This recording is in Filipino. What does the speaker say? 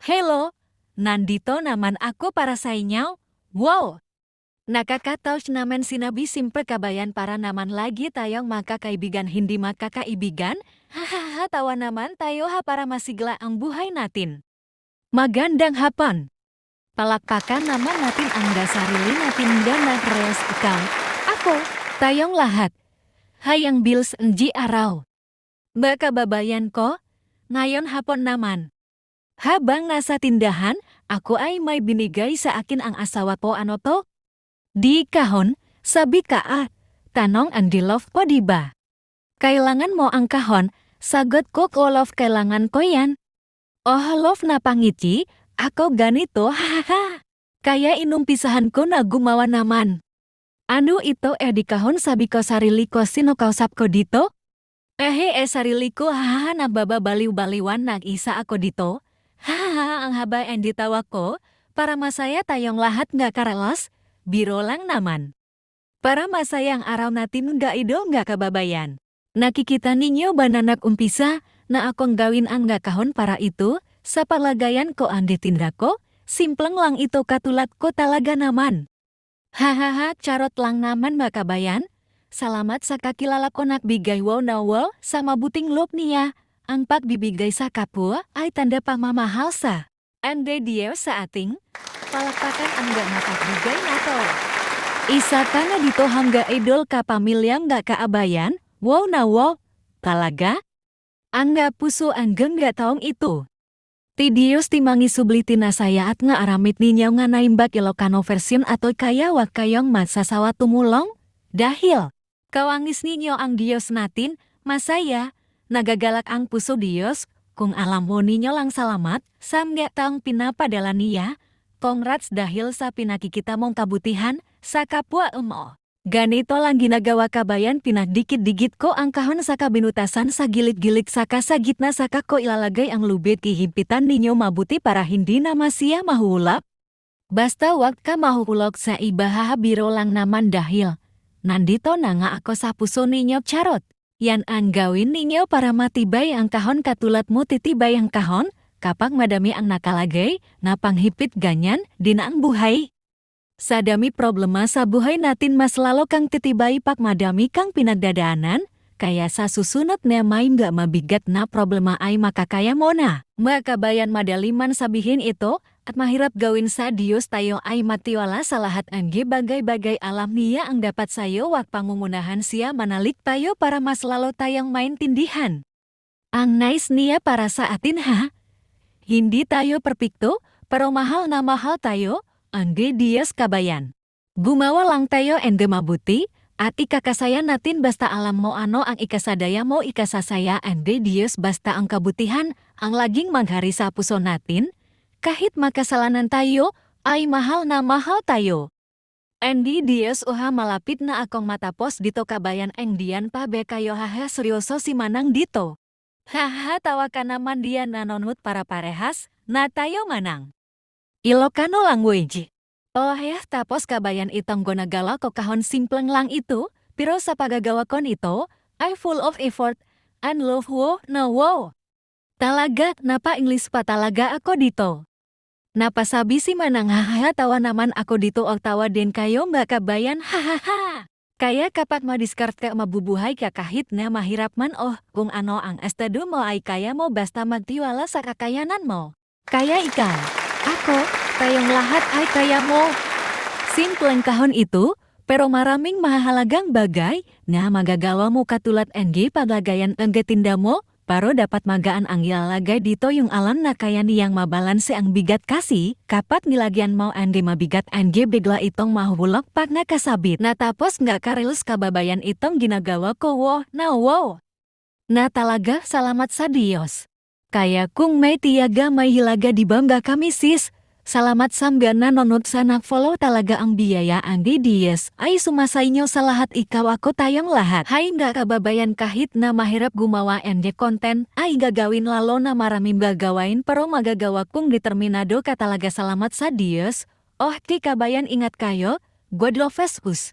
Hello, nandito naman ako para sa inyo. Wow! Nakakataos naman sinabi simple kabayan para naman lagi tayong makakaibigan hindi makakaibigan. Hahaha, tawa naman tayo ha para masigla ang buhay natin. Magandang hapon. Palakpakan naman natin ang sarili natin dan nag-rest ikaw. Ako, tayong lahat. Hayang bills ng araw. Baka babayan ko? Ngayon hapon naman. Habang nasa tindahan, ako ay may binigay sa akin ang asawa ko ano to? Di kahon, sabi ka tanong ang love ko diba? Kailangan mo ang kahon, sagot ko love kailangan ko yan. Oh love na pangiti, ako ganito hahaha. Kaya inumpisahan ko na gumawa naman. Ano ito di kahon sabi ko sarili ko sino kausap ko dito? Sarili ko hahaha nababaliw-baliwan nag-isa ako dito. Hahaha, ang haba ang ditawa ko, para masaya tayong lahat nga karalas, biro lang naman. Para masaya ang araw natin nga idol nga kababayan. Nakikita ninyo ba na nag-umpisa na akong gawin ang nga kahon para ito, sa palagayan ko ang ditinda ko, simpleng lang ito katulad ko talaga naman. Hahaha, charot lang naman mga kabayan. Salamat sa kakilala ko nagbigay wow na wow sa mabuting loob niya. Ang pagbibigay sa kapwa ay tanda pamamahal sa Ande Diyos sa ating palakpakan ang nga makagbigay na to. Isa ka na dito hangga idol ka pamilyang nga kaabayan, wow na wow, talaga? Ang nga puso ang nga taong ito. Ti Diyos ti mangisubliti na saya at nga aramit ninyo nga naimbag Ilocano version at kaya wag kayong masasawa tumulong? Dahil kawangis ninyo ang Diyos natin, masaya, nagagalak ang puso Diyos, kung alam mo ninyo lang salamat, sa mga taong pinapadala niya, congrats dahil sa pinakikita mong kabutihan, sa kapwa mo. Ganito lang ginagawa kabayan pinagdikit-digit ko ang kahon sa kabinutasan sa gilid-gilid saka sa gitna saka ko ilalagay ang lubid kihimpitan ninyo mabuti para hindi na siya mahulap. Basta wag ka mahulog sa iba biro lang naman dahil nandito na nga ako sa puso ninyo charot. Yan ang gawin ninyo para matibay ang kahon katulad mo titibay ang kahon, kapag madami ang nakalagay, na panghipit ganyan, din ang buhay. Sa dami problema sa buhay natin mas lalo kang titibay pag madami kang pinagdadaanan, kaya sa susunod na may nga mabigat na problema ay makakaya mo na. Mga kabayan madali man sabihin ito, at mahirap gawin sa Diyos tayo ay matiwala sa lahat ang bagay-bagay alam niya ang dapat sayo wag pangungunahan siya manalik tayo para mas lalo tayong maintindihan. Ang nice niya para sa atin ha? Hindi tayo perpekto, pero mahal na mahal tayo, ang Diyos kabayan. Gumawa lang tayo and mabuti, at ikakasaya natin basta alam mo ano ang ikasadaya mo ikasasaya ang Diyos basta ang kabutihan, ang laging maghari sa puso natin, kahit makasalanan tayo, ay mahal na mahal tayo. Andy Diyos malapit na akong matapos dito kabayan ang diyan pa be kayo seryoso si Manang dito. Haha tawa ka naman diyan nanonut para parehas, na tayo Manang. Ilocano language. Tapos kabayan itong gonagala ko kahon simpleng lang ito, pero sa pagagawa ko nito, ay full of effort, and love wo na wow. Talaga, napa-English pa talaga ako dito. Napasabi si Manang tawa naman ako dito o tawa din kayo mga kabayan hahaha. Kaya kapag madiskart ka mabubuhay ka kahit na mahirap man kung ano ang estado mo ay kaya mo basta magtiwala sa kakayanan mo. Kaya ikaw, ako, tayong lahat ay kaya mo. Simpleng kahon ito, pero maraming mahalagang bagay na magagawa mo katulad paglagayan ang gatinda mo. Pero dapat magaan ang ilalagay dito yung alam na kaya niyang mabalanse ang bigat kasi kapag nilagyan mo mabigat bigla itong mahulog pag nakasabit. Natapos nga karelos kababayan itong ginagawa ko wow. Na talaga salamat sa Diyos. Kaya kung may tiyaga may hilaga di bangga kami sis. Salamat samga nanonood sa nag-follow talaga ang biyaya ang Diyos ay sumasay nyo sa lahat ikaw ako tayong lahat. Hay nga kababayan kahit na mahirap gumawa content ay gagawin lalo na maraming gagawain pero magagawa kung determinado ka talaga salamat sa Diyos. Di kabayan ingat kayo, God loves us.